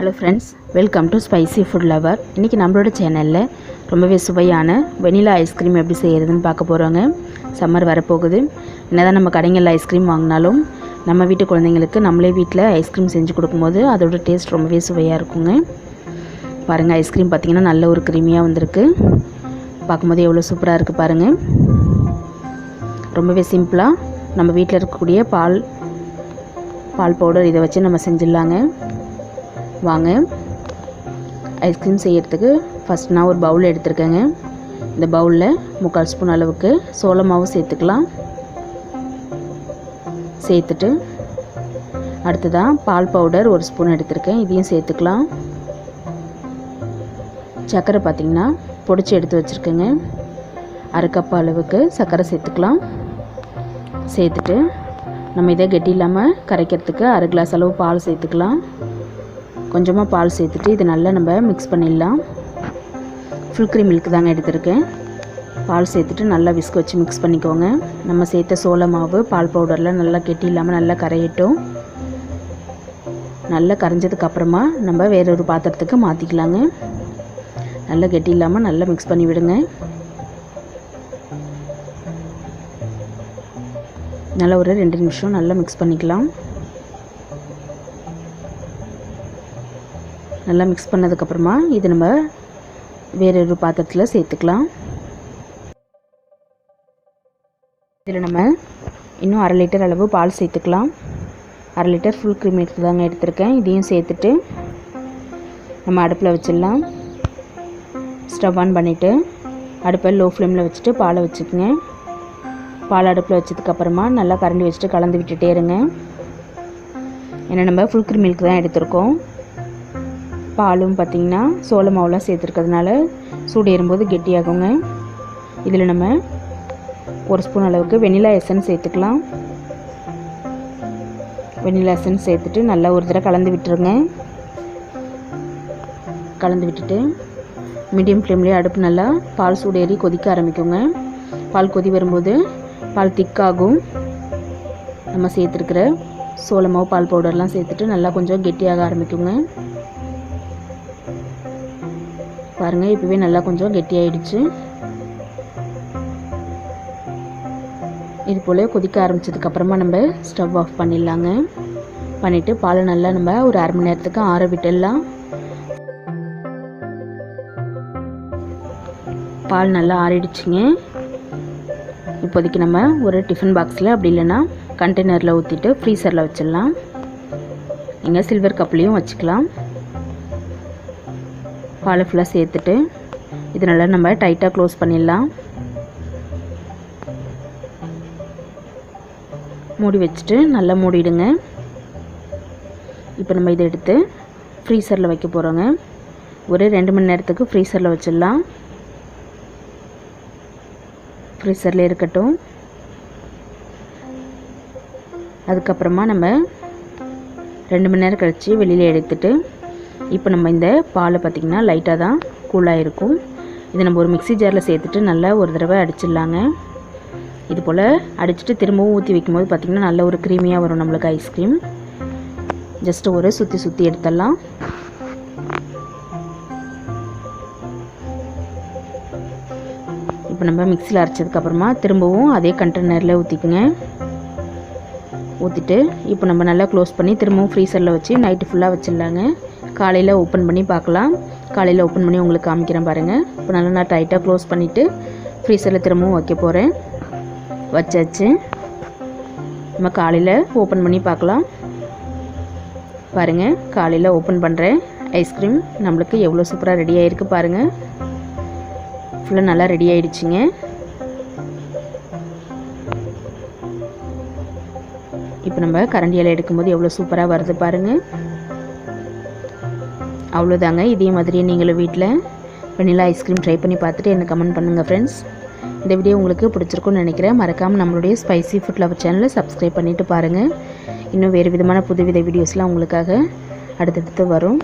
Hello friends, welcome to spicy food lower. இன்றைக்கி நம்மளோட சேனலில் ரொம்பவே சுவையான வெனிலா ஐஸ்கிரீம் எப்படி செய்கிறதுன்னு பார்க்க போகிறோங்க. சம்மர் வரப்போகுது. என்னதான் நம்ம கடைகளில் ஐஸ்கிரீம் வாங்கினாலும் நம்ம வீட்டு குழந்தைங்களுக்கு நம்மளே வீட்டில் ஐஸ்கிரீம் செஞ்சு கொடுக்கும்போது அதோட டேஸ்ட் ரொம்பவே சுவையாக இருக்குங்க. பாருங்கள், ஐஸ்கிரீம் பார்த்திங்கன்னா நல்ல ஒரு க்ரீமியாக வந்திருக்கு. பார்க்கும்போது எவ்வளோ சூப்பராக இருக்குது பாருங்கள். ரொம்பவே சிம்பிளாக நம்ம வீட்டில் இருக்கக்கூடிய பால் பவுடர் இதை வச்சு நம்ம செஞ்சிடலாங்க. வாங்க, ஐஸ்கிரீம் செய்கிறதுக்கு ஃபஸ்ட் நான் ஒரு பவுல் எடுத்துருக்கேங்க. இந்த பவுலில் 3/4 ஸ்பூன் அளவுக்கு சோள மாவு சேர்த்துக்கலாம். சேர்த்துட்டு அடுத்ததாக பால் பவுடர் 1 ஸ்பூன் எடுத்துருக்கேன், இதையும் சேர்த்துக்கலாம். சர்க்கரை பார்த்திங்கன்னா பொடிச்சு எடுத்து வச்சுருக்கேங்க. 1/2 கப் அளவுக்கு சர்க்கரை சேர்த்துக்கலாம். சேர்த்துட்டு நம்ம இதை கெட்டி இல்லாமல் கரைக்கிறதுக்கு 1/2 கிளாஸ் அளவு பால் சேர்த்துக்கலாம். கொஞ்சமாக பால் சேர்த்துட்டு இது நல்லா நம்ம மிக்ஸ் பண்ணிடலாம். ஃபுல் க்ரீம் மில்க் தாங்க எடுத்திருக்கேன். பால் சேர்த்துட்டு நல்லா விஸ்க் வச்சு மிக்ஸ் பண்ணிக்கோங்க. நம்ம சேர்த்த சோள மாவு பால் பவுடரில் நல்லா கெட்டி இல்லாமல் நல்லா கரையட்டும். நல்லா கரைஞ்சதுக்கப்புறமா நம்ம வேறொரு பாத்திரத்துக்கு மாற்றிக்கலாங்க. நல்லா கெட்டி இல்லாமல் நல்லா மிக்ஸ் பண்ணி விடுங்க. நல்லா ஒரு 2 நிமிஷம் நல்லா மிக்ஸ் பண்ணிக்கலாம். நல்லா மிக்ஸ் பண்ணதுக்கப்புறமா இது நம்ம வேறொரு பாத்திரத்தில் சேர்த்துக்கலாம். இதில் நம்ம இன்னும் 1/2 லிட்டர் அளவு பால் சேர்த்துக்கலாம். 1/2 லிட்டர் ஃபுல் க்ரீம் மில்க் தாங்க எடுத்திருக்கேன். இதையும் சேர்த்துட்டு நம்ம அடுப்பில் வச்சிடலாம். ஸ்டவ் ஆன் பண்ணிவிட்டு அடுப்பை லோ ஃப்ளேமில் வச்சுட்டு பாலை வச்சுக்கோங்க. பால் அடுப்பில் வச்சதுக்கப்புறமா நல்லா கரண்டி வச்சுட்டு கலந்து விட்டுட்டே இருங்க. ஏன்னா நம்ம ஃபுல் க்ரீம் மில்க் தான் எடுத்திருக்கோம். பாலும் பார்த்திங்கன்னா சோள மாவுலாம் சேர்த்துருக்கிறதுனால சூடு ஏறும்போது கெட்டியாகுங்க. இதில் நம்ம 1 ஸ்பூன் அளவுக்கு வெனிலா எசன்ஸ் சேர்த்துக்கலாம். வெனிலா எசன்ஸ் சேர்த்துட்டு நல்லா ஒரு தடவை கலந்து விட்டுருங்க. கலந்து விட்டுட்டு மீடியம் ஃப்ளேம்லேயே அடுப்பு நல்லா பால் சூடு ஏறி கொதிக்க ஆரம்பிக்குங்க. பால் கொதி வரும்போது பால் திக்காகும். நம்ம சேர்த்துருக்கிற சோள மாவு பால் பவுடர்லாம் சேர்த்துட்டு நல்லா கொஞ்சம் கெட்டியாக ஆரம்பிக்குங்க. பாருங்கள், இப்போவே நல்லா கொஞ்சம் கெட்டியாயிடுச்சு. இது போல் கொதிக்க ஆரம்பித்ததுக்கப்புறமா நம்ம ஸ்டவ் ஆஃப் பண்ணிடலாங்க. பண்ணிவிட்டு பாலை நல்லா நம்ம ஒரு 1/2 மணி நேரத்துக்கு ஆற விட்டுடலாம். பால் நல்லா ஆறிடுச்சுங்க. இப்போதைக்கு நம்ம ஒரு டிஃபன் பாக்ஸில் அப்படி இல்லைன்னா கண்டெய்னரில் ஊற்றிட்டு ஃப்ரீசரில் வச்சிடலாம். நீங்கள் சில்வர் கப்லேயும் வச்சுக்கலாம். பாலை ஃபுல்லாக சேர்த்துட்டு இது நல்லா நம்ம டைட்டாக க்ளோஸ் பண்ணிடலாம். மூடி வச்சுட்டு நல்லா மூடிடுங்க. இப்போ நம்ம இதை எடுத்து ஃப்ரீசரில் வைக்க போகிறோங்க. ஒரு 2 மணி நேரத்துக்கு ஃப்ரீசரில் வச்சிடலாம். ஃப்ரீசரில் இருக்கட்டும். அதுக்கப்புறமா நம்ம 2 மணி நேரம் கழித்து வெளியில் எடுத்துட்டு இப்போ நம்ம இந்த பாலை பார்த்திங்கன்னா லைட்டாக தான் கூலாக இருக்கும். இதை நம்ம ஒரு மிக்ஸி ஜாரில் சேர்த்துட்டு நல்லா ஒரு தடவை அடிச்சிடலாங்க. இது போல் அடிச்சுட்டு திரும்பவும் ஊற்றி வைக்கும்போது பார்த்திங்கன்னா நல்ல ஒரு க்ரீமியாக வரும் நம்மளுக்கு ஐஸ்கிரீம். ஜஸ்ட்டு ஒரு சுற்றி எடுத்துடலாம். இப்போ நம்ம மிக்ஸியில் அரைச்சதுக்கப்புறமா திரும்பவும் அதே கண்டெய்னரில் ஊற்றிக்குங்க. ஊற்றிட்டு இப்போ நம்ம நல்லா க்ளோஸ் பண்ணி திரும்பவும் ஃப்ரீசரில் வச்சு நைட்டு ஃபுல்லாக வச்சிடலாங்க. காலையில் ஓப்பன் பண்ணி பார்க்கலாம். காலையில் ஓப்பன் பண்ணி உங்களுக்கு காமிக்கிறேன் பாருங்கள். இப்போ நல்லா நான் டைட்டாக க்ளோஸ் பண்ணிவிட்டு ஃப்ரீசரில் திரும்பவும் வைக்க போகிறேன். வச்சாச்சு. நம்ம காலையில் ஓப்பன் பண்ணி பார்க்கலாம். பாருங்கள், காலையில் ஓப்பன் பண்ணுறேன். ஐஸ்கிரீம் நம்மளுக்கு எவ்வளோ சூப்பராக ரெடி ஆகிருக்கு பாருங்கள். ஃபுல்லாக நல்லா ரெடி ஆகிடுச்சிங்க. இப்போ நம்ம கரண்டியால் எடுக்கும்போது எவ்வளோ சூப்பராக வருது பாருங்கள். அவ்வளோதாங்க. இதே மாதிரியே நீங்களும் வீட்டில் வெனிலா ஐஸ்கிரீம் ட்ரை பண்ணி பார்த்துட்டு எனக்கு கமெண்ட் பண்ணுங்கள் ஃப்ரெண்ட்ஸ். இந்த வீடியோ உங்களுக்கு பிடிச்சிருக்குன்னு நினைக்கிறேன். மறக்காமல் நம்மளுடைய ஸ்பைசி ஃபுட் லவர் சேனலை சப்ஸ்கிரைப் பண்ணிவிட்டு பாருங்கள். இன்னும் வேறு விதமான புதுவித வீடியோஸ்லாம் உங்களுக்காக அடுத்தடுத்து வரும்.